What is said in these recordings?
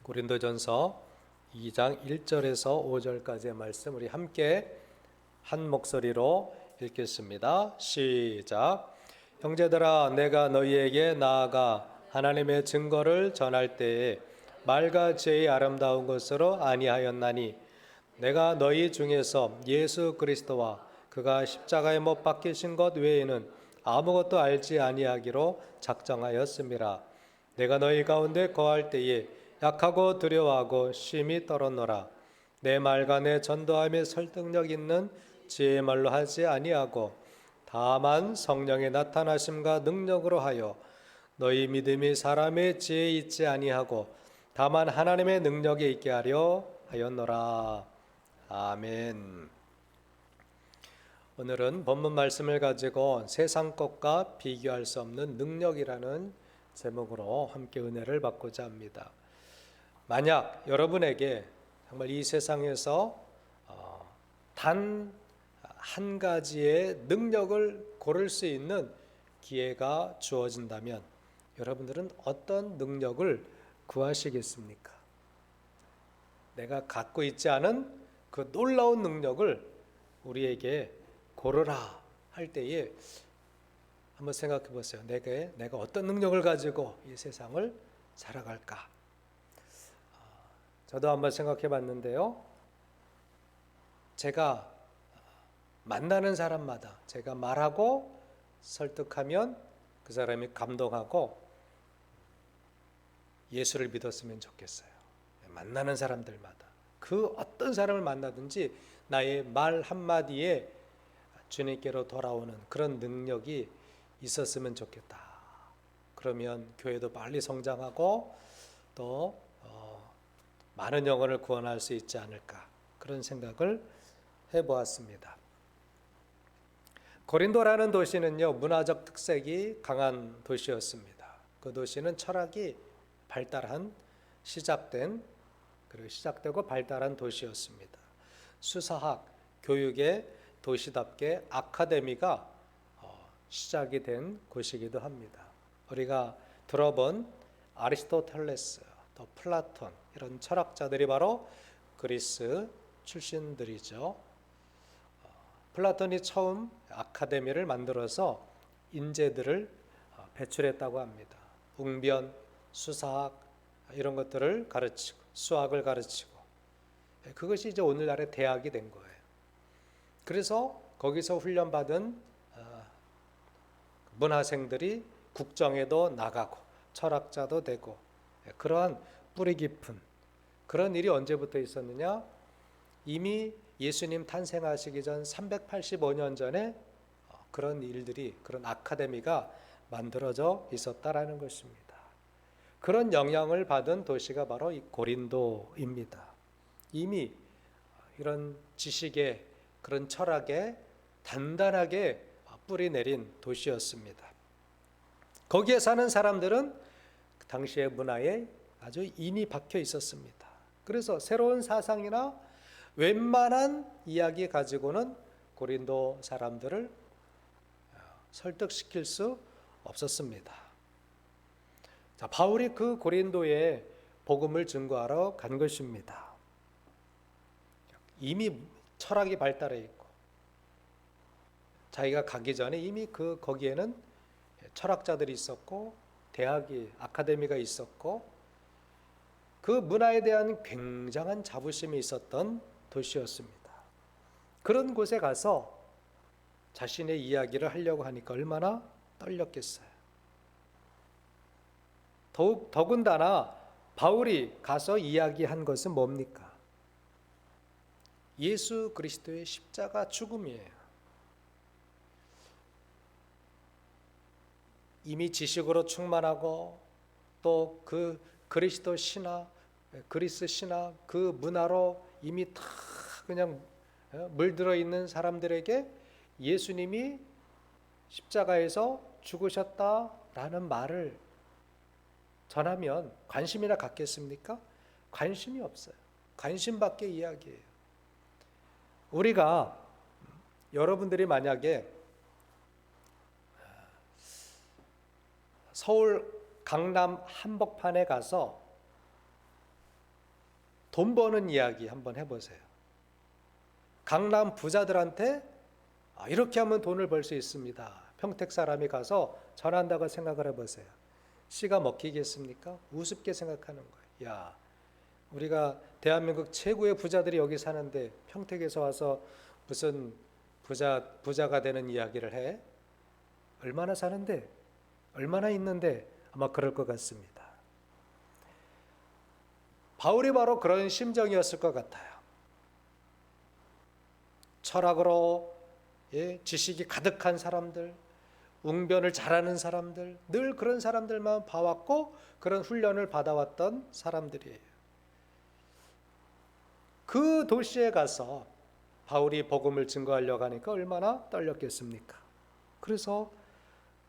고린도전서 2장 1절에서 5절까지의 말씀 우리 함께 한 목소리로 읽겠습니다. 시작. 형제들아, 내가 너희에게 나아가 하나님의 증거를 전할 때에 말과 지혜의 아름다운 것으로 아니하였나니 내가 너희 중에서 예수 그리스도와 그가 십자가에 못 박히신 것 외에는 아무것도 알지 아니하기로 작정하였음이라. 내가 너희 가운데 거할 때에 약하고 두려워하고 심히 떨었노라. 내 말과 내 전도함에 설득력 있는 지혜의 말로 하지 아니하고 다만 성령의 나타나심과 능력으로 하여 너희 믿음이 사람의 지혜에 있지 아니하고 다만 하나님의 능력에 있게 하려 하였노라. 아멘. 오늘은 본문 말씀을 가지고 세상 것과 비교할 수 없는 능력이라는 제목으로 함께 은혜를 받고자 합니다. 만약 여러분에게 정말 이 세상에서 단 한 가지의 능력을 고를 수 있는 기회가 주어진다면 여러분들은 어떤 능력을 구하시겠습니까? 내가 갖고 있지 않은 그 놀라운 능력을 우리에게 고르라 할 때에 한번 생각해 보세요. 내가 어떤 능력을 가지고 이 세상을 살아갈까? 저도 한번 생각해 봤는데요. 제가 만나는 사람마다 제가 말하고 설득하면 그 사람이 감동하고 예수를 믿었으면 좋겠어요. 만나는 사람들마다 그 어떤 사람을 만나든지 나의 말 한마디에 주님께로 돌아오는 그런 능력이 있었으면 좋겠다. 그러면 교회도 빨리 성장하고 또 많은 영혼을 구원할 수 있지 않을까, 그런 생각을 해보았습니다. 고린도라는 도시는요, 문화적 특색이 강한 도시였습니다. 그 도시는 철학이 시작되고 발달한 도시였습니다. 수사학, 교육의 도시답게 아카데미가 시작이 된 곳이기도 합니다. 우리가 들어본 아리스토텔레스, 또 플라톤, 이런 철학자들이 바로 그리스 출신들이죠. 플라톤이 처음 아카데미를 만들어서 인재들을 배출했다고 합니다. 웅변, 수사학 이런 것들을 가르치고 수학을 가르치고, 그것이 이제 오늘날의 대학이 된 거예요. 그래서 거기서 훈련받은 문화생들이 국정에도 나가고 철학자도 되고, 그러한 뿌리 깊은 그런 일이 언제부터 있었느냐? 이미 예수님 탄생하시기 전 385년 전에 그런 일들이, 그런 아카데미가 만들어져 있었다라는 것입니다. 그런 영향을 받은 도시가 바로 이 고린도입니다. 이미 이런 지식에, 그런 철학에 단단하게 뿌리 내린 도시였습니다. 거기에 사는 사람들은 그 당시의 문화에 아주 인이 박혀 있었습니다. 그래서 새로운 사상이나 웬만한 이야기 가지고는 고린도 사람들을 설득시킬 수 없었습니다. 자, 바울이 그 고린도에 복음을 증거하러 간 것입니다. 이미 철학이 발달해 있고, 자기가 가기 전에 이미 거기에는 철학자들이 있었고, 아카데미가 있었고, 그 문화에 대한 굉장한 자부심이 있었던 도시였습니다. 그런 곳에 가서 자신의 이야기를 하려고 하니까 얼마나 떨렸겠어요. 더군다나 바울이 가서 이야기한 것은 뭡니까? 예수 그리스도의 십자가 죽음이에요. 이미 지식으로 충만하고 또 그 그리스도 신화, 그리스 신화, 그 문화로 이미 다 그냥 물들어 있는 사람들에게 예수님이 십자가에서 죽으셨다라는 말을 전하면 관심이나 갖겠습니까? 관심이 없어요. 관심 밖의 이야기예요. 우리가, 여러분들이 만약에 서울 강남 한복판에 가서 돈 버는 이야기 한번 해보세요. 강남 부자들한테 이렇게 하면 돈을 벌 수 있습니다. 평택 사람이 가서 전한다고 생각을 해보세요. 씨가 먹히겠습니까? 우습게 생각하는 거예요. 야, 우리가 대한민국 최고의 부자들이 여기 사는데 평택에서 와서 무슨 부자가 되는 이야기를 해? 얼마나 사는데? 얼마나 있는데? 아마 그럴 것 같습니다. 바울이 바로 그런 심정이었을 것 같아요. 철학으로 지식이 가득한 사람들, 웅변을 잘하는 사람들, 늘 그런 사람들만 봐왔고 그런 훈련을 받아왔던 사람들이에요. 그 도시에 가서 바울이 복음을 증거하려고 하니까 얼마나 떨렸겠습니까? 그래서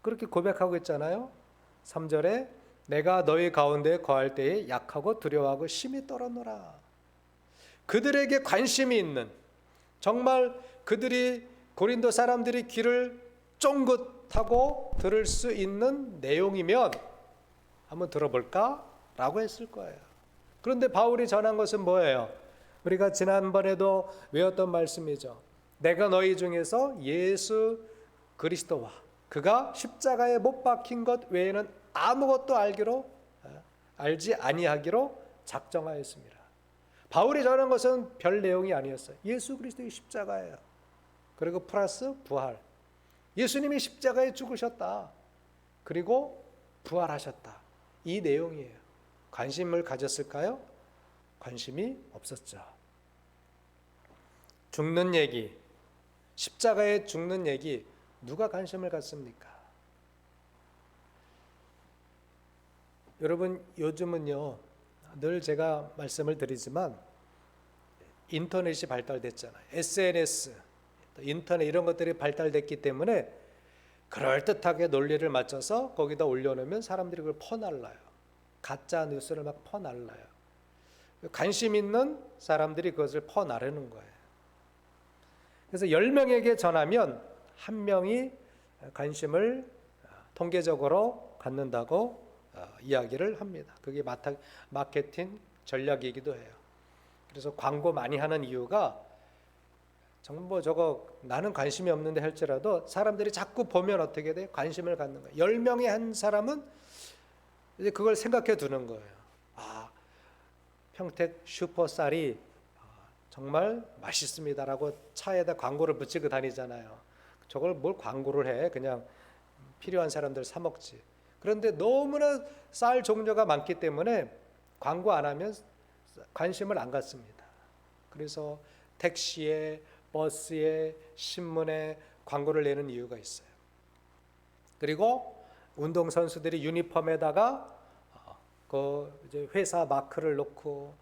그렇게 고백하고 있잖아요. 3절에 내가 너희 가운데 거할 때에 약하고 두려워하고 심히 떨었노라. 그들에게 관심이 있는, 정말 그들이 고린도 사람들이 귀를 쫑긋하고 들을 수 있는 내용이면 한번 들어볼까? 라고 했을 거예요. 그런데 바울이 전한 것은 뭐예요? 우리가 지난번에도 외웠던 말씀이죠. 내가 너희 중에서 예수 그리스도와 그가 십자가에 못 박힌 것 외에는 아무것도 알지 아니하기로 작정하였습니다. 바울이 전한 것은 별 내용이 아니었어요. 예수 그리스도의 십자가예요. 그리고 플러스 부활. 예수님이 십자가에 죽으셨다. 그리고 부활하셨다. 이 내용이에요. 관심을 가졌을까요? 관심이 없었죠. 죽는 얘기, 십자가에 죽는 얘기, 누가 관심을 갖습니까? 여러분, 요즘은요, 늘 제가 말씀을 드리지만 인터넷이 발달됐잖아요. SNS, 인터넷 이런 것들이 발달됐기 때문에 그럴듯하게 논리를 맞춰서 거기다 올려놓으면 사람들이 그걸 퍼날라요. 가짜 뉴스를 막 퍼날라요. 관심 있는 사람들이 그것을 퍼나르는 거예요. 그래서 10명에게 전하면 1명이 관심을 통계적으로 갖는다고 이야기를 합니다. 그게 마케팅 전략이기도 해요. 그래서 광고 많이 하는 이유가 정말 뭐 저거 나는 관심이 없는데 할지라도 사람들이 자꾸 보면 어떻게 돼? 관심을 갖는 거예요. 10명의 한 사람은 이제 그걸 생각해 두는 거예요. 평택 슈퍼쌀이 정말 맛있습니다라고 차에다 광고를 붙이고 다니잖아요. 저걸 뭘 광고를 해? 그냥 필요한 사람들 사 먹지. 그런데 너무나 쌀 종류가 많기 때문에 광고 안 하면 관심을 안 갖습니다. 그래서 택시에, 버스에, 신문에 광고를 내는 이유가 있어요. 그리고 운동선수들이 유니폼에다가 그 이제 회사 마크를 놓고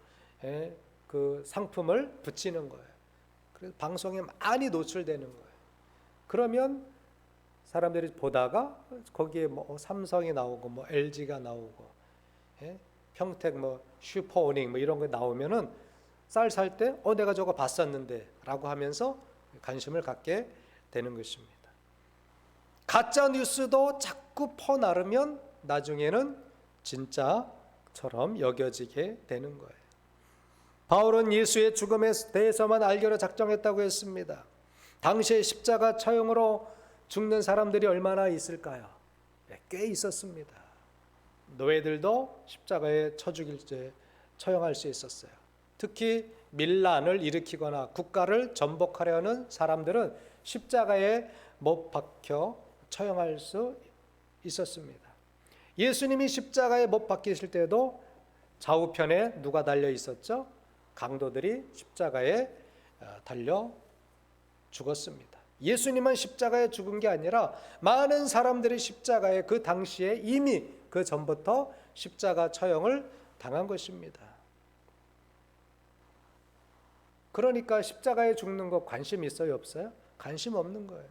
그 상품을 붙이는 거예요. 그래서 방송에 많이 노출되는 거예요. 그러면 사람들이 보다가 거기에 뭐 삼성이 나오고 뭐 LG가 나오고 평택 뭐 슈퍼오닉 뭐 이런 거 나오면은 쌀 살 때 내가 저거 봤었는데라고 하면서 관심을 갖게 되는 것입니다. 가짜 뉴스도 자꾸 퍼나르면 나중에는 진짜처럼 여겨지게 되는 거예요. 바울은 예수의 죽음에 대해서만 알기로 작정했다고 했습니다. 당시에 십자가 처형으로 죽는 사람들이 얼마나 있을까요? 꽤 있었습니다. 노예들도 십자가에 쳐 죽일 때 처형할 수 있었어요. 특히 밀란을 일으키거나 국가를 전복하려는 사람들은 십자가에 못 박혀 처형할 수 있었습니다. 예수님이 십자가에 못 박히실 때도 좌우편에 누가 달려 있었죠? 강도들이 십자가에 달려 죽었습니다. 예수님은 십자가에 죽은 게 아니라 많은 사람들이 십자가에 그 당시에 이미 그 전부터 십자가 처형을 당한 것입니다. 그러니까 십자가에 죽는 거 관심 있어요, 없어요? 관심 없는 거예요.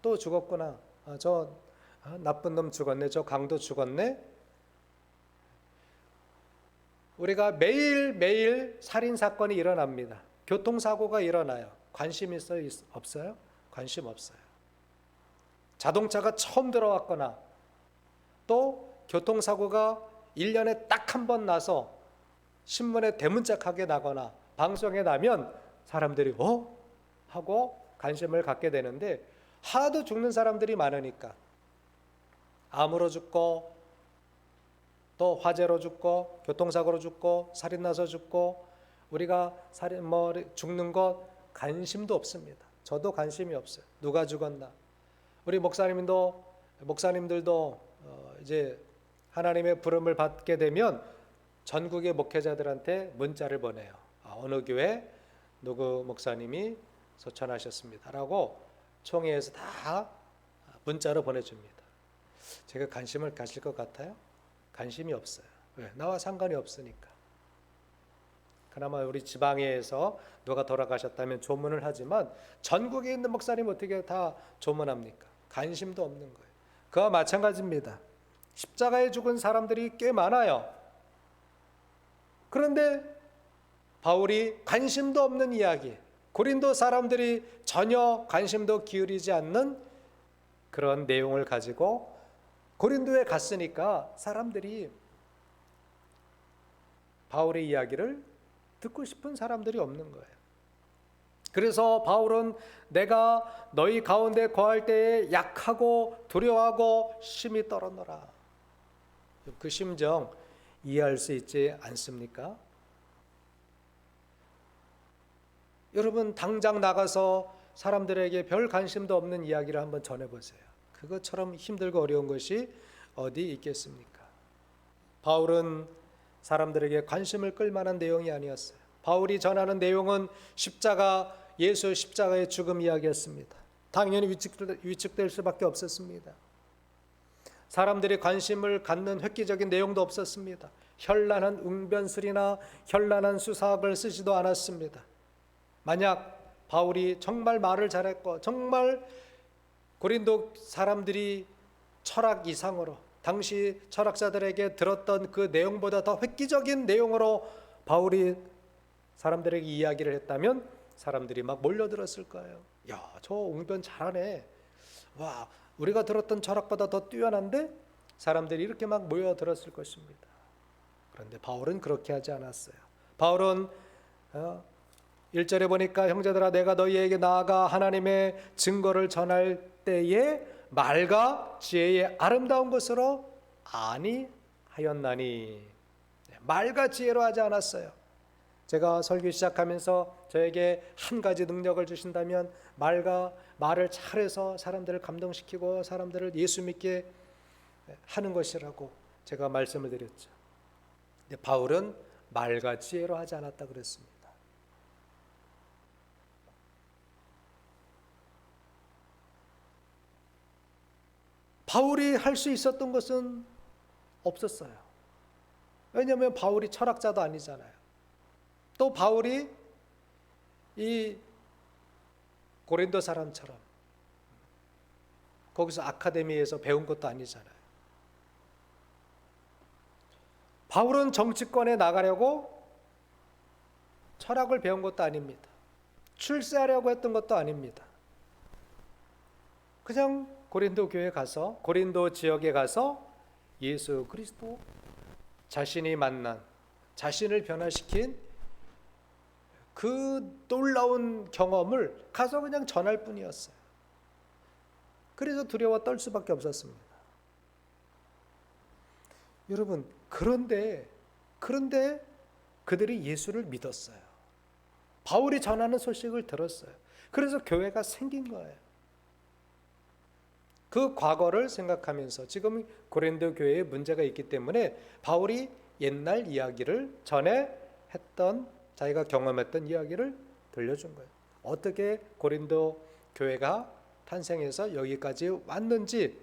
또 죽었구나. 저 나쁜 놈 죽었네. 저 강도 죽었네. 우리가 매일매일 살인사건이 일어납니다. 교통사고가 일어나요. 관심 있어요? 없어요? 관심 없어요. 자동차가 처음 들어왔거나 또 교통사고가 1년에 딱 한 번 나서 신문에 대문짝하게 나거나 방송에 나면 사람들이 하고 관심을 갖게 되는데, 하도 죽는 사람들이 많으니까 암으로 죽고 또 화재로 죽고 교통사고로 죽고 살인나서 죽고 우리가 죽는 것 관심도 없습니다. 저도 관심이 없어요. 누가 죽었나. 우리 목사님들도 이제 하나님의 부름을 받게 되면 전국의 목회자들한테 문자를 보내요. 어느 교회 누구 목사님이 소천하셨습니다라고 총회에서 다 문자로 보내줍니다. 제가 관심을 가질 것 같아요? 관심이 없어요. 왜? 나와 상관이 없으니까. 그나마 우리 지방에서 누가 돌아가셨다면 조문을 하지만 전국에 있는 목사님 어떻게 다 조문합니까? 관심도 없는 거예요. 그와 마찬가지입니다. 십자가에 죽은 사람들이 꽤 많아요. 그런데 바울이 관심도 없는 이야기, 고린도 사람들이 전혀 관심도 기울이지 않는 그런 내용을 가지고 고린도에 갔으니까 사람들이 바울의 이야기를 듣고 싶은 사람들이 없는 거예요. 그래서 바울은 내가 너희 가운데 거할 때에 약하고 두려워하고 심히 떨었노라. 그 심정 이해할 수 있지 않습니까? 여러분 당장 나가서 사람들에게 별 관심도 없는 이야기를 한번 전해보세요. 그것처럼 힘들고 어려운 것이 어디 있겠습니까? 바울은 사람들에게 관심을 끌 만한 내용이 아니었어요. 바울이 전하는 내용은 예수 십자가의 죽음 이야기였습니다. 당연히 위축될 수밖에 없었습니다. 사람들이 관심을 갖는 획기적인 내용도 없었습니다. 현란한 웅변술이나 현란한 수사학을 쓰지도 않았습니다. 만약 바울이 정말 말을 잘했고 정말 고린도 사람들이 철학 이상으로 당시 철학자들에게 들었던 그 내용보다 더 획기적인 내용으로 바울이 사람들에게 이야기를 했다면 사람들이 막 몰려들었을 거예요. 야, 저 웅변 잘하네. 와, 우리가 들었던 철학보다 더 뛰어난데? 사람들이 이렇게 막 모여들었을 것입니다. 그런데 바울은 그렇게 하지 않았어요. 바울은 1절에 보니까 형제들아 내가 너희에게 나아가 하나님의 증거를 전할 때에 말과 지혜의 아름다운 것으로 아니하였나니. 말과 지혜로 하지 않았어요. 제가 설교 시작하면서 저에게 한 가지 능력을 주신다면 말을 잘해서 사람들을 감동시키고 사람들을 예수 믿게 하는 것이라고 제가 말씀을 드렸죠. 근데 바울은 말과 지혜로 하지 않았다 그랬습니다. 바울이 할 수 있었던 것은 없었어요. 왜냐하면 바울이 철학자도 아니잖아요. 또 바울이 이 고린도 사람처럼 거기서 아카데미에서 배운 것도 아니잖아요. 바울은 정치권에 나가려고 철학을 배운 것도 아닙니다. 출세하려고 했던 것도 아닙니다. 그냥 고린도 교회에 가서 고린도 지역에 가서 예수 그리스도 자신이 만난 자신을 변화시킨 그 놀라운 경험을 가서 그냥 전할 뿐이었어요. 그래서 두려워 떨 수밖에 없었습니다. 여러분 그런데 그들이 예수를 믿었어요. 바울이 전하는 소식을 들었어요. 그래서 교회가 생긴 거예요. 그 과거를 생각하면서 지금 고린도 교회에 문제가 있기 때문에 바울이 옛날 이야기를 전에 했던 자기가 경험했던 이야기를 들려준 거예요. 어떻게 고린도 교회가 탄생해서 여기까지 왔는지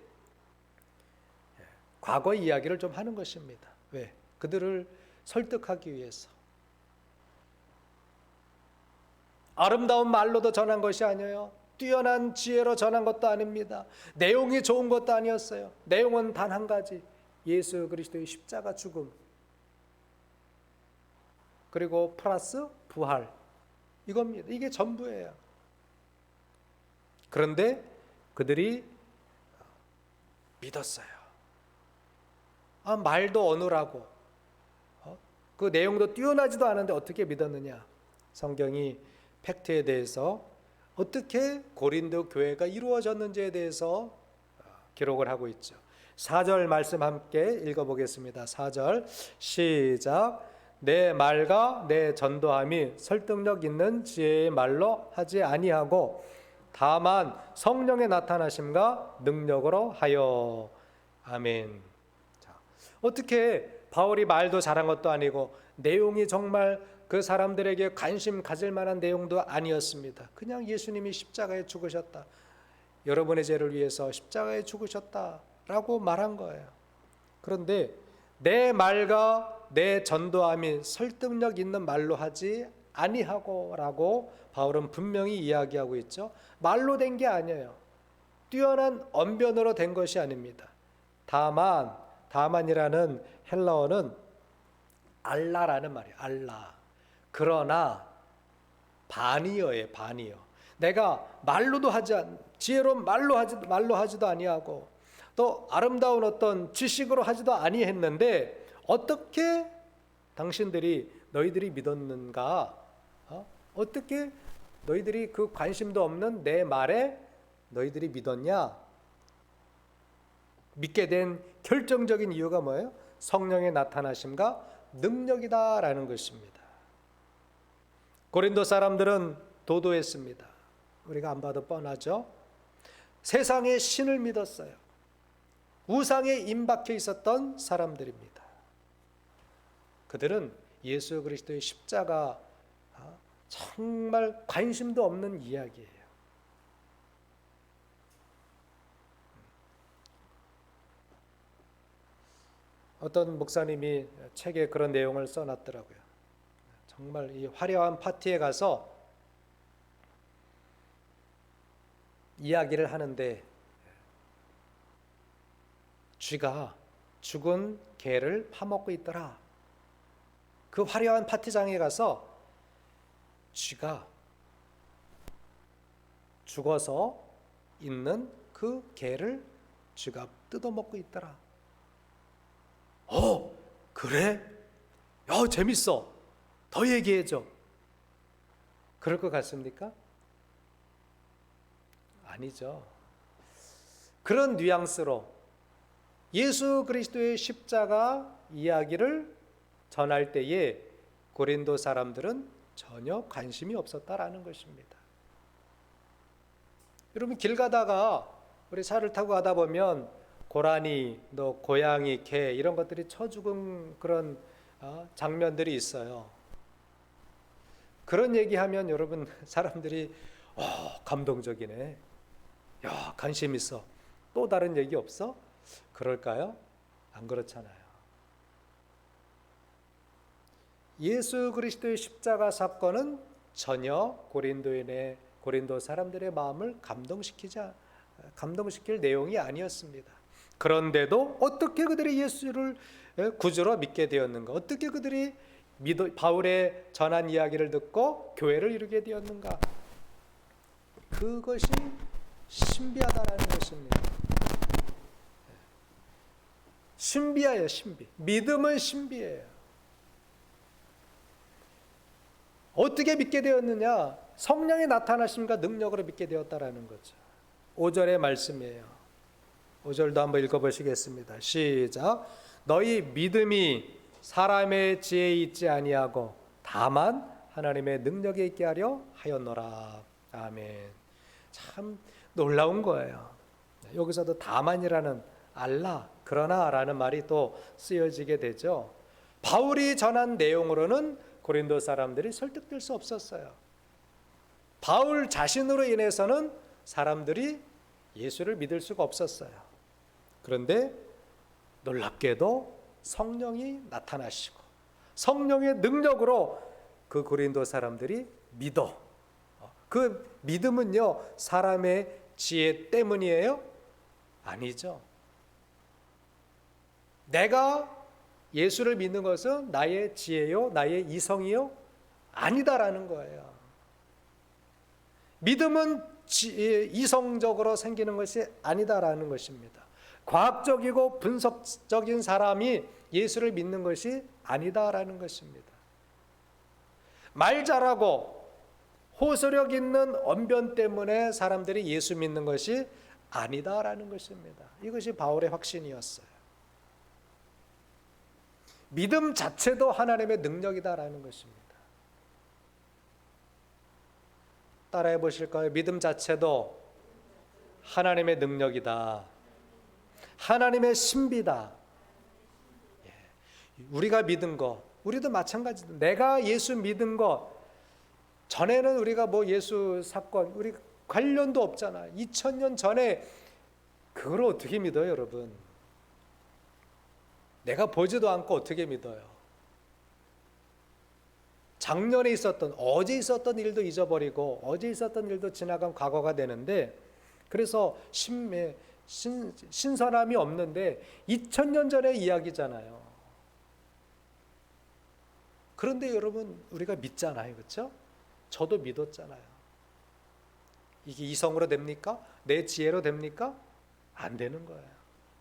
과거 이야기를 좀 하는 것입니다. 왜? 그들을 설득하기 위해서. 아름다운 말로도 전한 것이 아니에요. 뛰어난 지혜로 전한 것도 아닙니다. 내용이 좋은 것도 아니었어요. 내용은 단 한 가지. 예수 그리스도의 십자가 죽음. 그리고 플러스 부활. 이겁니다. 이게 전부예요. 그런데 그들이 믿었어요. 말도 어눌하고 그 내용도 뛰어나지도 않은데 어떻게 믿었느냐? 성경이 팩트에 대해서 어떻게 고린도 교회가 이루어졌는지에 대해서 기록을 하고 있죠. 4절 말씀 함께 읽어보겠습니다. 4절 시작. 내 말과 내 전도함이 설득력 있는 지혜의 말로 하지 아니하고 다만 성령의 나타나심과 능력으로 하여. 아멘. 자, 어떻게 바울이 말도 잘한 것도 아니고 내용이 정말 그 사람들에게 관심 가질 만한 내용도 아니었습니다. 그냥 예수님이 십자가에 죽으셨다, 여러분의 죄를 위해서 십자가에 죽으셨다라고 말한 거예요. 그런데 내 말과 내 전도함이 설득력 있는 말로 하지 아니하고라고 바울은 분명히 이야기하고 있죠. 말로 된 게 아니에요. 뛰어난 언변으로 된 것이 아닙니다. 다만이라는 헬라어는 알라라는 말이에요. 알라. 그러나 반이어예요. 반이어. 내가 말로도 지혜로운 말로 하지도 아니하고 또 아름다운 어떤 지식으로 하지도 아니했는데 어떻게 너희들이 믿었는가? 어떻게 너희들이 그 관심도 없는 내 말에 너희들이 믿었냐? 믿게 된 결정적인 이유가 뭐예요? 성령의 나타나심과 능력이다라는 것입니다. 고린도 사람들은 도도했습니다. 우리가 안 봐도 뻔하죠. 세상의 신을 믿었어요. 우상에 임박해 있었던 사람들입니다. 그들은 예수 그리스도의 십자가 정말 관심도 없는 이야기예요. 어떤 목사님이 책에 그런 내용을 써놨더라고요. 정말 이 화려한 파티에 가서 이야기를 하는데 쥐가 죽은 개를 파먹고 있더라. 그 화려한 파티장에 가서 쥐가 죽어서 있는 그 개를 쥐가 뜯어먹고 있더라. 그래? 재밌어. 더 얘기해줘. 그럴 것 같습니까? 아니죠. 그런 뉘앙스로 예수 그리스도의 십자가 이야기를 전할 때에 고린도 사람들은 전혀 관심이 없었다라는 것입니다. 여러분, 길 가다가 우리 차를 타고 가다 보면 고라니, 고양이, 개 이런 것들이 쳐 죽은 그런 장면들이 있어요. 그런 얘기하면 여러분 사람들이 감동적이네. 야, 관심 있어. 또 다른 얘기 없어? 그럴까요? 안 그렇잖아요. 예수 그리스도의 십자가 사건은 전혀 고린도 사람들의 마음을 감동시킬 내용이 아니었습니다. 그런데도 어떻게 그들이 예수를 구주로 믿게 되었는가? 어떻게 그들이 바울의 전한 이야기를 듣고 교회를 이루게 되었는가? 그것이 신비하다라는 것입니다. 신비해요, 신비. 믿음은 신비해요. 어떻게 믿게 되었느냐? 성령의 나타나심과 능력으로 믿게 되었다라는 거죠. 5절의 말씀이에요. 5절도 한번 읽어보시겠습니다. 시작. 너희 믿음이 사람의 지혜에 있지 아니하고 다만 하나님의 능력에 있게 하려 하였노라. 아멘. 참 놀라운 거예요. 여기서도 다만이라는 알라, 그러나라는 말이 또 쓰여지게 되죠. 바울이 전한 내용으로는 고린도 사람들이 설득될 수 없었어요. 바울 자신으로 인해서는 사람들이 예수를 믿을 수가 없었어요. 그런데 놀랍게도 성령이 나타나시고 성령의 능력으로 그 고린도 사람들이 믿어. 그 믿음은요, 사람의 지혜 때문이에요? 아니죠. 내가 예수를 믿는 것은 나의 지혜요, 나의 이성이요? 아니다라는 거예요. 믿음은 이성적으로 생기는 것이 아니다라는 것입니다. 과학적이고 분석적인 사람이 예수를 믿는 것이 아니다라는 것입니다. 말 잘하고 호소력 있는 언변 때문에 사람들이 예수 믿는 것이 아니다라는 것입니다. 이것이 바울의 확신이었어요. 믿음 자체도 하나님의 능력이다라는 것입니다. 따라해 보실까요? 믿음 자체도 하나님의 능력이다. 하나님의 신비다. 우리가 믿은 거, 우리도 마찬가지다. 내가 예수 믿은 거, 전에는 우리가 뭐 예수 사건, 우리 관련도 없잖아. 2000년 전에 그걸 어떻게 믿어요, 여러분? 내가 보지도 않고 어떻게 믿어요? 작년에 있었던, 어제 있었던 일도 잊어버리고 어제 있었던 일도 지나간 과거가 되는데, 그래서 신선함이 없는데 2000년 전의 이야기잖아요. 그런데 여러분, 우리가 믿잖아요. 그렇죠? 저도 믿었잖아요. 이게 이성으로 됩니까? 내 지혜로 됩니까? 안 되는 거예요.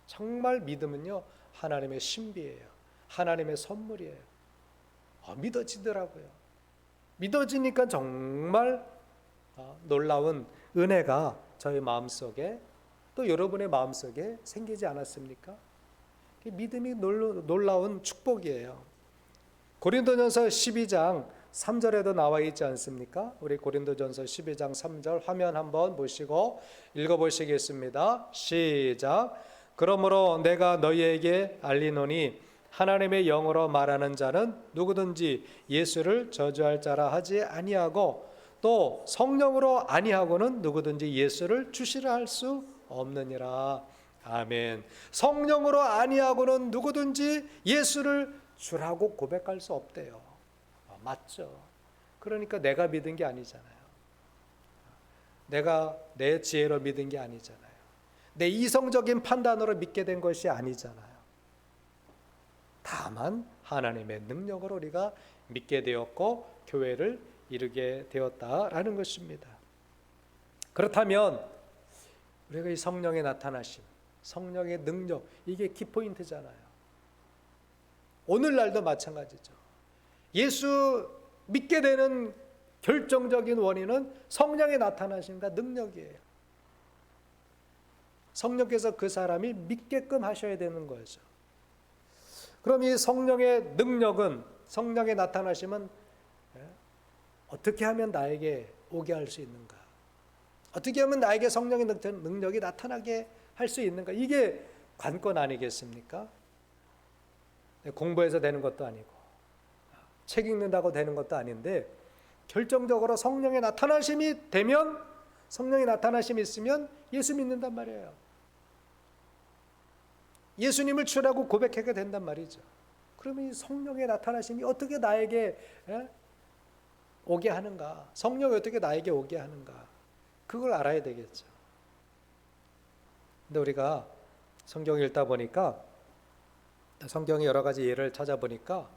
정말 믿음은요, 하나님의 신비예요. 하나님의 선물이에요. 믿어지더라고요. 믿어지니까 정말 놀라운 은혜가 저희 마음속에, 또 여러분의 마음속에 생기지 않았습니까? 믿음이 놀라운 축복이에요. 고린도전서 12장 3절에도 나와 있지 않습니까? 우리 고린도전서 12장 3절 화면 한번 보시고 읽어보시겠습니다. 시작. 그러므로 내가 너희에게 알리노니 하나님의 영으로 말하는 자는 누구든지 예수를 저주할 자라 하지 아니하고, 또 성령으로 아니하고는 누구든지 예수를 주시라 할 수 없느니라. 아멘. 성령으로 아니하고는 누구든지 예수를 주라고 고백할 수 없대요. 맞죠? 그러니까 내가 믿은 게 아니잖아요. 내가 내 지혜로 믿은 게 아니잖아요. 내 이성적인 판단으로 믿게 된 것이 아니잖아요. 다만 하나님의 능력으로 우리가 믿게 되었고 교회를 이루게 되었다라는 것입니다. 그렇다면 우리가 이 성령의 나타나심, 성령의 능력, 이게 키포인트잖아요. 오늘날도 마찬가지죠. 예수 믿게 되는 결정적인 원인은 성령의 나타나심과 능력이에요. 성령께서 그 사람이 믿게끔 하셔야 되는 거죠. 그럼 이 성령의 능력은, 성령의 나타나심은 어떻게 하면 나에게 오게 할 수 있는가? 어떻게 하면 나에게 성령의 능력이 나타나게 할 수 있는가? 이게 관건 아니겠습니까? 공부해서 되는 것도 아니고 책 읽는다고 되는 것도 아닌데, 결정적으로 성령의 나타나심이 되면, 성령의 나타나심이 있으면 예수 믿는단 말이에요. 예수님을 주라고 고백하게 된단 말이죠. 그러면 이 성령의 나타나심이 어떻게 나에게 오게 하는가? 성령이 어떻게 나에게 오게 하는가? 그걸 알아야 되겠죠. 근데 우리가 성경 읽다 보니까, 성경의 여러 가지 예를 찾아보니까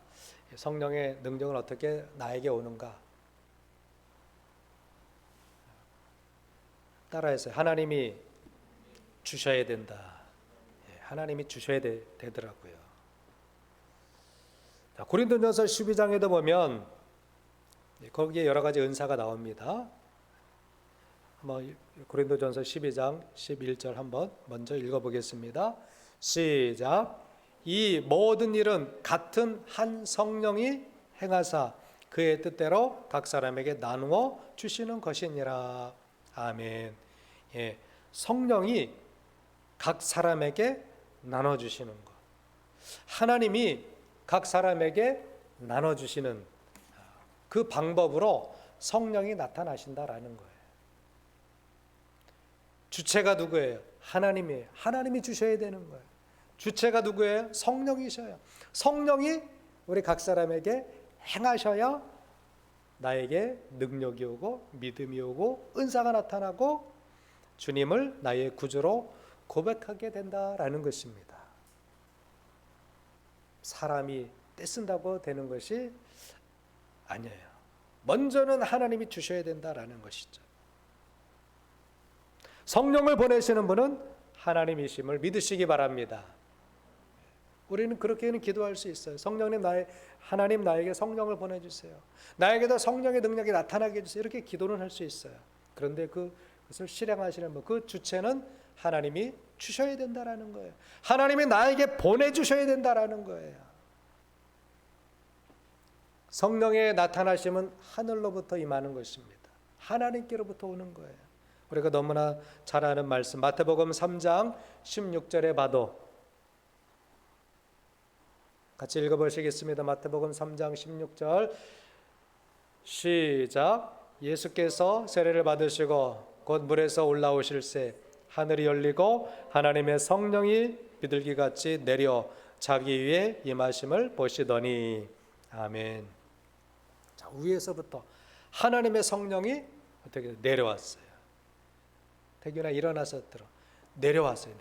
성령의 능력은 어떻게 나에게 오는가? 따라해서 하나님이 주셔야 된다. 하나님이 주셔야 되더라고요. 고린도전서 12장에도 보면 거기에 여러 가지 은사가 나옵니다. 고린도전서 12장 11절 한번 먼저 읽어보겠습니다. 시작. 이 모든 일은 같은 한 성령이 행하사 그의 뜻대로 각 사람에게 나누어 주시는 것이니라. 아멘. 성령이 각 사람에게 나눠주시는 것, 하나님이 각 사람에게 나눠주시는 그 방법으로 성령이 나타나신다라는 거예요. 주체가 누구예요? 하나님이에요. 하나님이 주셔야 되는 거예요. 주체가 누구예요? 성령이셔요. 성령이 우리 각 사람에게 행하셔야 나에게 능력이 오고 믿음이 오고 은사가 나타나고 주님을 나의 구주로 고백하게 된다라는 것입니다. 사람이 떼쓴다고 되는 것이 아니에요. 먼저는 하나님이 주셔야 된다라는 것이죠. 성령을 보내시는 분은 하나님이심을 믿으시기 바랍니다. 우리는 그렇게는 기도할 수 있어요. 성령님, 하나님 나에게 성령을 보내주세요. 나에게도 성령의 능력이 나타나게 해주세요. 이렇게 기도는 할 수 있어요. 그런데 그것을 실행하시는 그 주체는 하나님이 주셔야 된다라는 거예요. 하나님이 나에게 보내주셔야 된다라는 거예요. 성령의 나타나심은 하늘로부터 임하는 것입니다. 하나님께로부터 오는 거예요. 우리가 너무나 잘 아는 말씀, 마태복음 3장 16절에 봐도 같이 읽어보시겠습니다. 마태복음 3장 16절 시작. 예수께서 세례를 받으시고 곧 물에서 올라오실새 하늘이 열리고 하나님의 성령이 비둘기같이 내려 자기 위에 임하심을 보시더니. 아멘. 자, 위에서부터 하나님의 성령이 어떻게 내려왔어요. 태균아 일어나서 들어. 내려왔어요.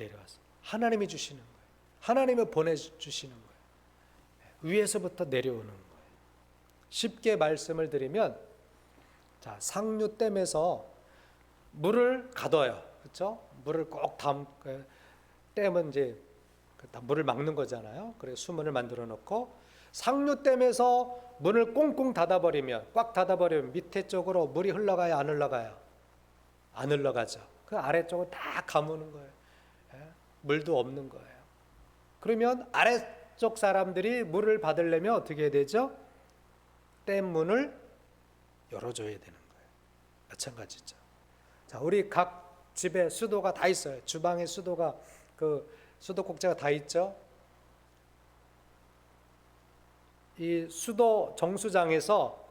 하나님이 주시는 거예요. 하나님이 보내주시는 거예요. 위에서부터 내려오는 거예요. 쉽게 말씀을 드리면, 자, 상류댐에서 물을 가둬요. 그렇죠? 물을 꼭 댐은 이제 물을 막는 거잖아요. 그래서 수문을 만들어 놓고 상류댐에서 문을 꽁꽁 닫아버리면, 꽉 닫아버리면 밑에 쪽으로 물이 흘러가요, 안 흘러가요? 안 흘러가죠. 그 아래쪽을 다 가무는 거예요. 물도 없는 거예요. 그러면 아래쪽 사람들이 물을 받으려면 어떻게 해야 되죠? 댐 문을 열어줘야 되는 거예요. 마찬가지죠. 자, 우리 각 집에 수도가 다 있어요. 주방에 수도가 수도꼭지가 다 있죠. 이 수도 정수장에서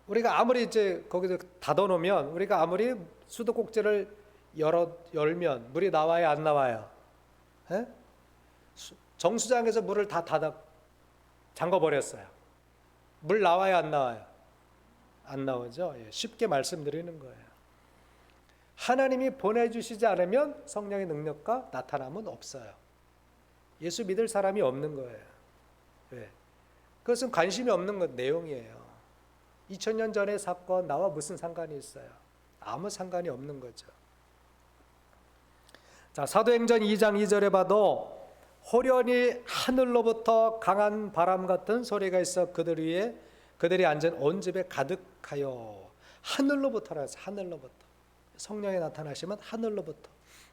우리가 아무리 이제 거기서 닫아놓으면, 우리가 아무리 수도꼭지를 열면 물이 나와요, 안 나와요? 에? 정수장에서 물을 다 잠궈버렸어요. 물 나와요, 안 나와요? 안 나오죠. 쉽게 말씀드리는 거예요. 하나님이 보내주시지 않으면 성령의 능력과 나타남은 없어요. 예수 믿을 사람이 없는 거예요. 왜? 그것은 관심이 없는 것 내용이에요. 2000년 전의 사건 나와 무슨 상관이 있어요? 아무 상관이 없는 거죠. 자, 사도행전 2장 2절에 봐도 호련히 하늘로부터 강한 바람 같은 소리가 있어 그들 위에 그들이 앉은 온 집에 가득하여. 하늘로부터라 해서 하늘로부터. 성령의 나타나심은 하늘로부터,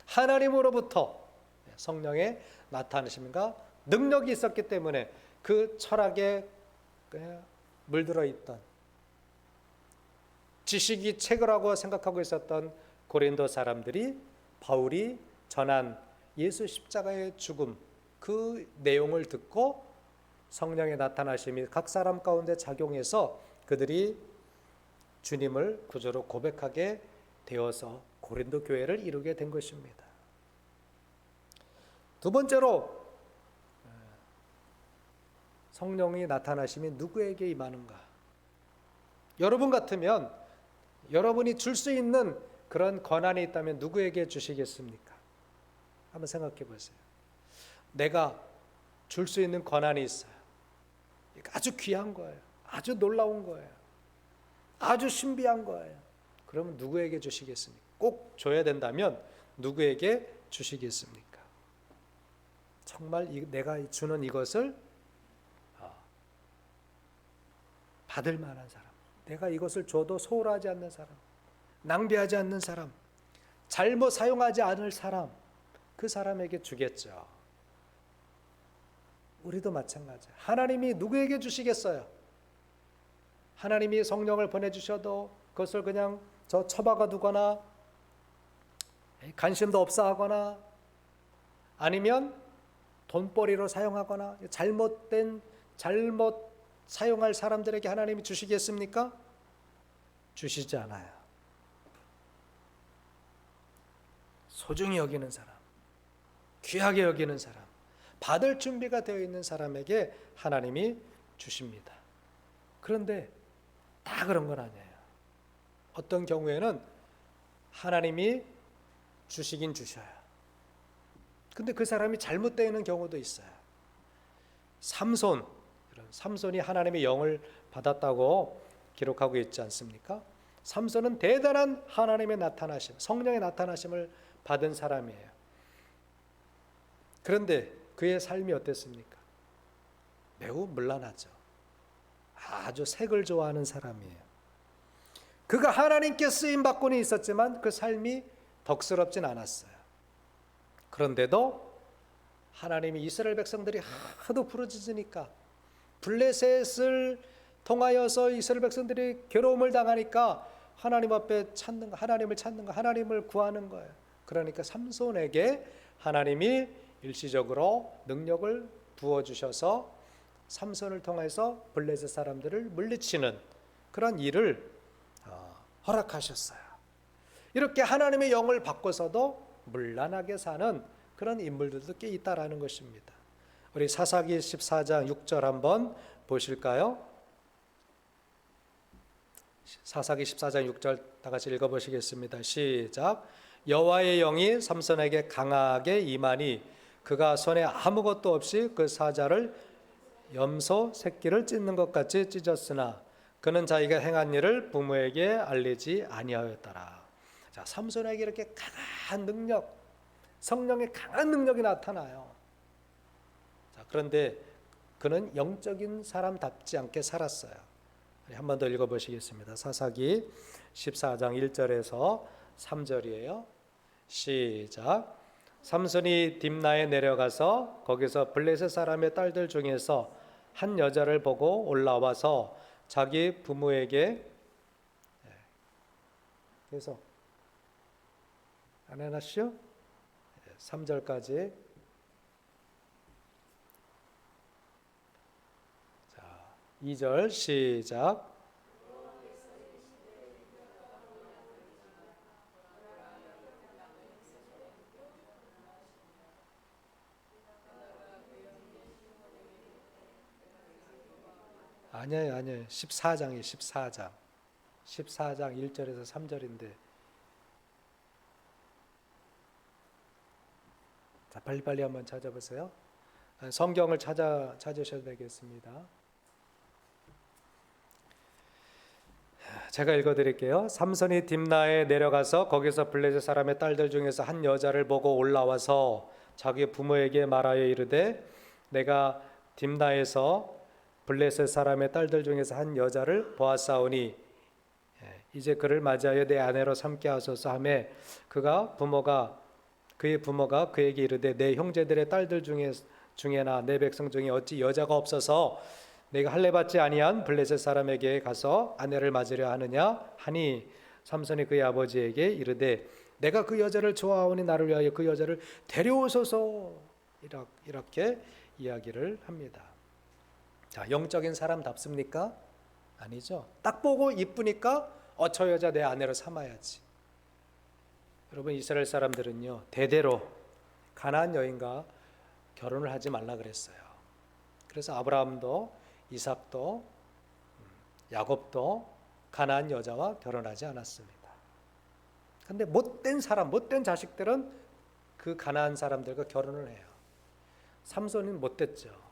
하나님으로부터 성령의 나타나심과 능력이 있었기 때문에 그 철학에 물들어 있던, 지식이 최고라고 생각하고 있었던 고린도 사람들이 바울이 전한 예수 십자가의 죽음, 그 내용을 듣고 성령의 나타나심이 각 사람 가운데 작용해서 그들이 주님을 구주로 고백하게 되어서 고린도 교회를 이루게 된 것입니다. 두 번째로, 성령이 나타나심이 누구에게 임하는가? 여러분 같으면, 여러분이 줄 수 있는 그런 권한이 있다면 누구에게 주시겠습니까? 한번 생각해 보세요. 내가 줄 수 있는 권한이 있어요. 아주 귀한 거예요. 아주 놀라운 거예요. 아주 신비한 거예요. 그러면 누구에게 주시겠습니까? 꼭 줘야 된다면 누구에게 주시겠습니까? 정말 내가 주는 이것을 받을 만한 사람, 내가 이것을 줘도 소홀하지 않는 사람, 낭비하지 않는 사람, 잘못 사용하지 않을 사람, 그 사람에게 주겠죠. 우리도 마찬가지예요. 하나님이 누구에게 주시겠어요? 하나님이 성령을 보내주셔도 그것을 그냥 처박아 두거나 관심도 없어 하거나 아니면 돈벌이로 사용하거나 잘못 사용할 사람들에게 하나님이 주시겠습니까? 주시지 않아요. 소중히 여기는 사람, 귀하게 여기는 사람, 받을 준비가 되어 있는 사람에게 하나님이 주십니다. 그런데 다 그런 건 아니에요. 어떤 경우에는 하나님이 주시긴 주셔요. 근데 그 사람이 잘못되어 있는 경우도 있어요. 삼손이 하나님의 영을 받았다고 기록하고 있지 않습니까? 삼손은 대단한 하나님의 나타나심, 성령의 나타나심을 받은 사람이에요. 그런데 그의 삶이 어땠습니까? 매우 문란하죠. 아주 색을 좋아하는 사람이에요. 그가 하나님께 쓰임 받고는 있었지만 그 삶이 덕스럽진 않았어요. 그런데도 하나님이 이스라엘 백성들이 하도 부르짖으니까, 블레셋을 통하여서 이스라엘 백성들이 괴로움을 당하니까 하나님 앞에 찾는 거, 하나님을 찾는 거, 하나님을 구하는 거예요. 그러니까 삼손에게 하나님이 일시적으로 능력을 부어주셔서 삼손을 통해서 블레셋 사람들을 물리치는 그런 일을 허락하셨어요. 이렇게 하나님의 영을 받고서도 문란하게 사는 그런 인물들도 꽤 있다라는 것입니다. 우리 사사기 14장 6절 한번 보실까요? 사사기 14장 6절 다 같이 읽어보시겠습니다. 시작. 여호와의 영이 삼손에게 강하게 임하니 그가 손에 아무것도 없이 그 사자를 염소 새끼를 찢는 것 같이 찢었으나 그는 자기가 행한 일을 부모에게 알리지 아니하였더라. 자, 삼손에게 이렇게 강한 능력, 성령의 강한 능력이 나타나요. 자, 그런데 그는 영적인 사람답지 않게 살았어요. 한 번 더 읽어보시겠습니다. 사사기 14장 1절에서 3절이에요. 시작. 삼손이 딥나에 내려가서 거기서 블레셋 사람의 딸들 중에서 한 여자를 보고 올라와서 자기 부모에게, 그래서 안 해놨죠? 3절까지. 자, 2절 시작. 아니에요. 14장이에요. 14장 1절에서 3절인데, 자, 빨리빨리 한번 찾아보세요. 성경을 찾으셔야 되겠습니다. 제가 읽어드릴게요. 삼손이 딥나에 내려가서 거기서 블레셋 사람의 딸들 중에서 한 여자를 보고 올라와서 자기 부모에게 말하여 이르되 내가 딥나에서 블레셋 사람의 딸들 중에서 한 여자를 보았사오니 이제 그를 맞이하여 내 아내로 삼게 하소서 하며 그의 부모가 그에게 이르되 내 형제들의 딸들 중에나 내 백성 중에 어찌 여자가 없어서 내가 할례 받지 아니한 블레셋 사람에게 가서 아내를 맞으려 하느냐 하니 삼손이 그의 아버지에게 이르되 내가 그 여자를 좋아하오니 나를 위하여 그 여자를 데려오소서, 이렇게 이야기를 합니다. 자, 영적인 사람답습니까? 아니죠. 딱 보고 이쁘니까 저 여자 내 아내로 삼아야지. 여러분, 이스라엘 사람들은요 대대로 가나안 여인과 결혼을 하지 말라 그랬어요. 그래서 아브라함도 이삭도 야곱도 가나안 여자와 결혼하지 않았습니다. 그런데 못된 사람, 못된 자식들은 그 가나안 사람들과 결혼을 해요. 삼손은 못됐죠.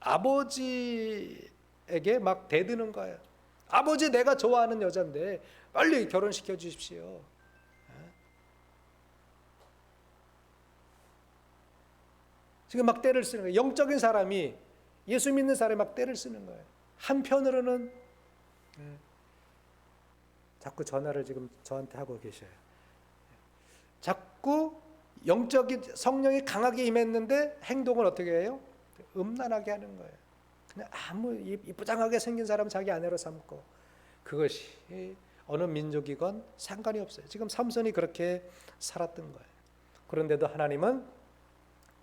아버지에게 막 대드는 거예요. 아버지, 내가 좋아하는 여자인데 빨리 결혼시켜 주십시오. 지금 막 때를 쓰는 거예요. 영적인 사람이, 예수 믿는 사람이 막 때를 쓰는 거예요. 한편으로는 자꾸 전화를 지금 저한테 하고 계셔요. 자꾸 영적인 성령이 강하게 임했는데 행동을 어떻게 해요? 음란하게 하는 거예요. 그냥 아무 이쁘장하게 생긴 사람 자기 아내로 삼고, 그것이 어느 민족이건 상관이 없어요. 지금 삼손이 그렇게 살았던 거예요. 그런데도 하나님은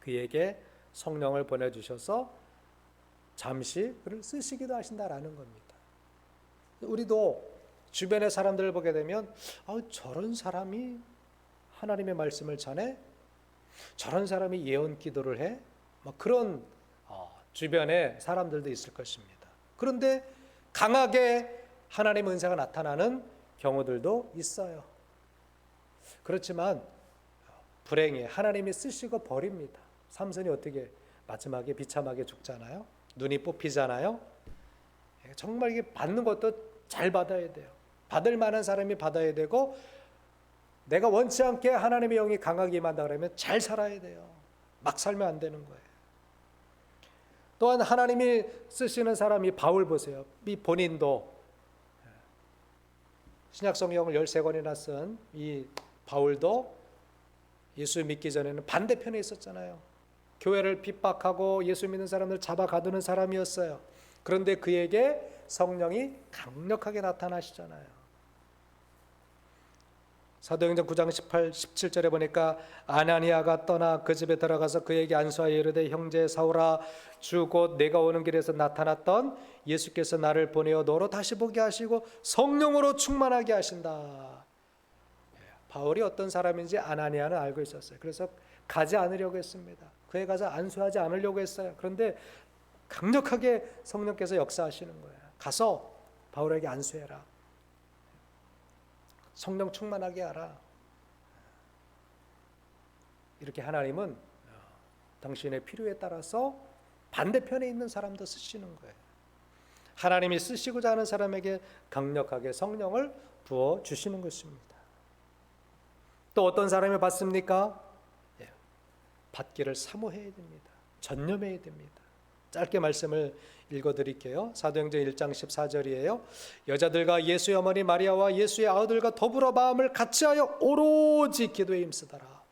그에게 성령을 보내주셔서 잠시 그를 쓰시기도 하신다라는 겁니다. 우리도 주변의 사람들을 보게 되면 저런 사람이 하나님의 말씀을 전해? 저런 사람이 예언 기도를 해? 그런 주변에 사람들도 있을 것입니다. 그런데 강하게 하나님의 은사가 나타나는 경우들도 있어요. 그렇지만 불행해 하나님이 쓰시고 버립니다. 삼손이 어떻게 마지막에 비참하게 죽잖아요. 눈이 뽑히잖아요. 정말 이게 받는 것도 잘 받아야 돼요. 받을 만한 사람이 받아야 되고, 내가 원치 않게 하나님의 영이 강하게 임한다 그러면 잘 살아야 돼요. 막 살면 안 되는 거예요. 또한 하나님이 쓰시는 사람이 바울 보세요. 이 본인도 신약 성경을 13권이나 쓴 이 바울도 예수 믿기 전에는 반대편에 있었잖아요. 교회를 핍박하고 예수 믿는 사람들 잡아 가두는 사람이었어요. 그런데 그에게 성령이 강력하게 나타나시잖아요. 사도행전 9장 18, 17절에 보니까 아나니아가 떠나 그 집에 들어가서 그에게 안수하여 이르되 형제 사울아 주 곧 내가 오는 길에서 나타났던 예수께서 나를 보내어 너로 다시 보게 하시고 성령으로 충만하게 하신다. 바울이 어떤 사람인지 아나니아는 알고 있었어요. 그래서 가지 않으려고 했습니다. 그에 가서 안수하지 않으려고 했어요. 그런데 강력하게 성령께서 역사하시는 거예요. 가서 바울에게 안수해라. 성령 충만하게 하라. 이렇게 하나님은 당신의 필요에 따라서 반대편에 있는 사람도 쓰시는 거예요. 하나님이 쓰시고자 하는 사람에게 강력하게 성령을 부어 주시는 것입니다. 또 어떤 사람이 받습니까? 받기를 사모해야 됩니다. 전념해야 됩니다. 짧게 말씀을 읽어드릴게요. 사도행전 1장 14절이에요. 여자들과 예수의 어머니 마리아와 예수의 아우들과 더불어 마음을 같이하여 오로지 기도에 힘쓰더라.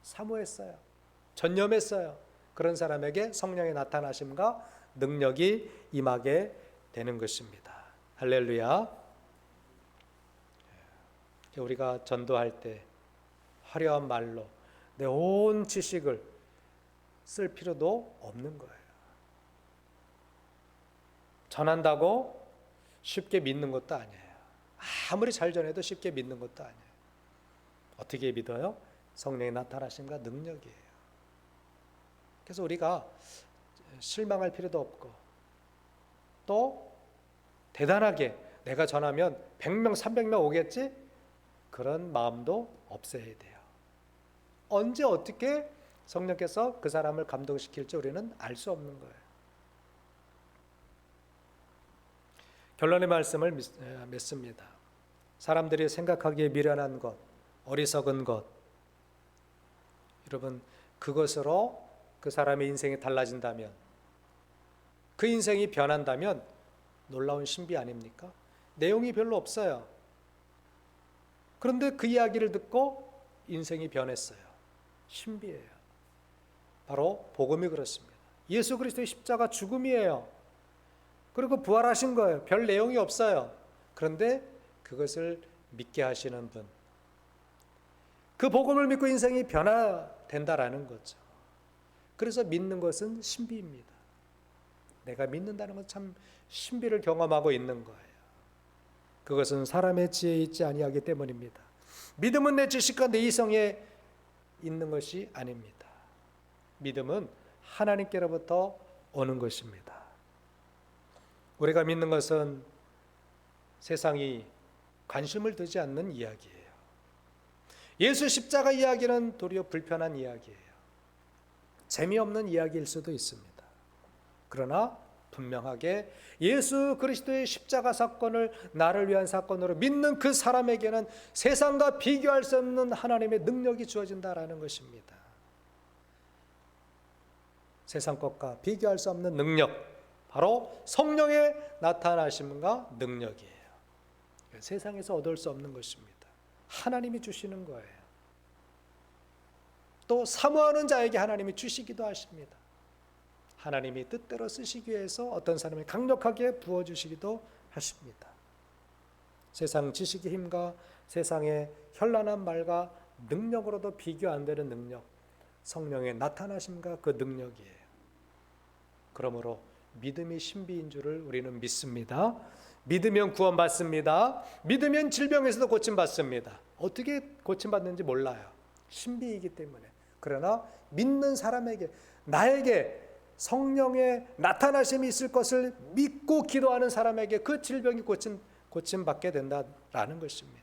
사모했어요. 전념했어요. 그런 사람에게 성령의 나타나심과 능력이 임하게 되는 것입니다. 할렐루야. 우리가 전도할 때 화려한 말로 내 온 지식을 쓸 필요도 없는 거예요. 전한다고 쉽게 믿는 것도 아니에요. 아무리 잘 전해도 쉽게 믿는 것도 아니에요. 어떻게 믿어요? 성령의 나타나심과 능력이에요. 그래서 우리가 실망할 필요도 없고 또 대단하게 내가 전하면 100명, 300명 오겠지? 그런 마음도 없어야 돼요. 언제 어떻게 성령께서 그 사람을 감동시킬지 우리는 알 수 없는 거예요. 결론의 말씀을 맺습니다. 사람들이 생각하기에 미련한 것, 어리석은 것, 여러분 그것으로 그 사람의 인생이 달라진다면, 그 인생이 변한다면 놀라운 신비 아닙니까? 내용이 별로 없어요. 그런데 그 이야기를 듣고 인생이 변했어요. 신비예요. 바로 복음이 그렇습니다. 예수 그리스도의 십자가 죽음이에요. 그리고 부활하신 거예요. 별 내용이 없어요. 그런데 그것을 믿게 하시는 분, 그 복음을 믿고 인생이 변화된다라는 거죠. 그래서 믿는 것은 신비입니다. 내가 믿는다는 건 참 신비를 경험하고 있는 거예요. 그것은 사람의 지혜에 있지 아니하기 때문입니다. 믿음은 내 지식과 내 이성에 있는 것이 아닙니다. 믿음은 하나님께로부터 오는 것입니다. 우리가 믿는 것은 세상이 관심을 두지 않는 이야기예요. 예수 십자가 이야기는 도리어 불편한 이야기예요. 재미없는 이야기일 수도 있습니다. 그러나 분명하게 예수 그리스도의 십자가 사건을 나를 위한 사건으로 믿는 그 사람에게는 세상과 비교할 수 없는 하나님의 능력이 주어진다라는 것입니다. 세상 것과 비교할 수 없는 능력, 바로 성령의 나타나심과 능력이에요. 세상에서 얻을 수 없는 것입니다. 하나님이 주시는 거예요. 또 사모하는 자에게 하나님이 주시기도 하십니다. 하나님이 뜻대로 쓰시기 위해서 어떤 사람이 강력하게 부어주시기도 하십니다. 세상 지식의 힘과 세상의 현란한 말과 능력으로도 비교 안 되는 능력, 성령의 나타나심과 그 능력이에요. 그러므로 믿음이 신비인 줄을 우리는 믿습니다. 믿으면 구원받습니다. 믿으면 질병에서도 고침받습니다. 어떻게 고침받는지 몰라요. 신비이기 때문에. 그러나 믿는 사람에게, 나에게 성령의 나타나심이 있을 것을 믿고 기도하는 사람에게 그 질병이 고침받게 된다라는 것입니다.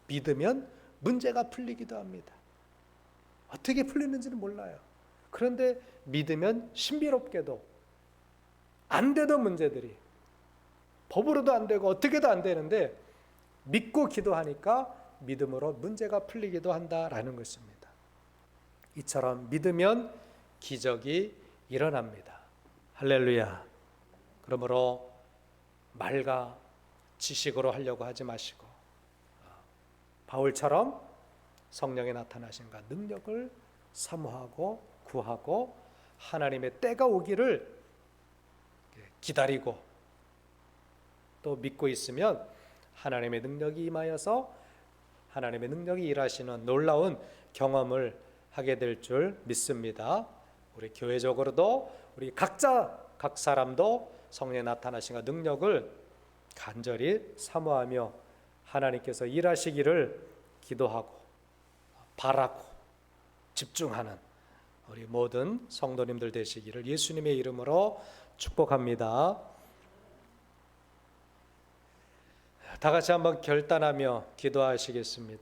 믿으면 문제가 풀리기도 합니다. 어떻게 풀리는지는 몰라요. 그런데 믿으면 신비롭게도 안 되던 문제들이 법으로도 안 되고 어떻게도 안 되는데 믿고 기도하니까 믿음으로 문제가 풀리기도 한다라는 것입니다. 이처럼 믿으면 기적이 일어납니다. 할렐루야. 그러므로 말과 지식으로 하려고 하지 마시고 바울처럼 성령의 나타나심과 능력을 사모하고 구하고 하나님의 때가 오기를 기다리고 또 믿고 있으면 하나님의 능력이 임하여서 하나님의 능력이 일하시는 놀라운 경험을 하게 될 줄 믿습니다. 우리 교회적으로도 우리 각자 각 사람도 성령의 나타나심과 능력을 간절히 사모하며 하나님께서 일하시기를 기도하고 바라고 집중하는 우리 모든 성도님들 되시기를 예수님의 이름으로 축복합니다. 다 같이 한번 결단하며 기도하시겠습니다.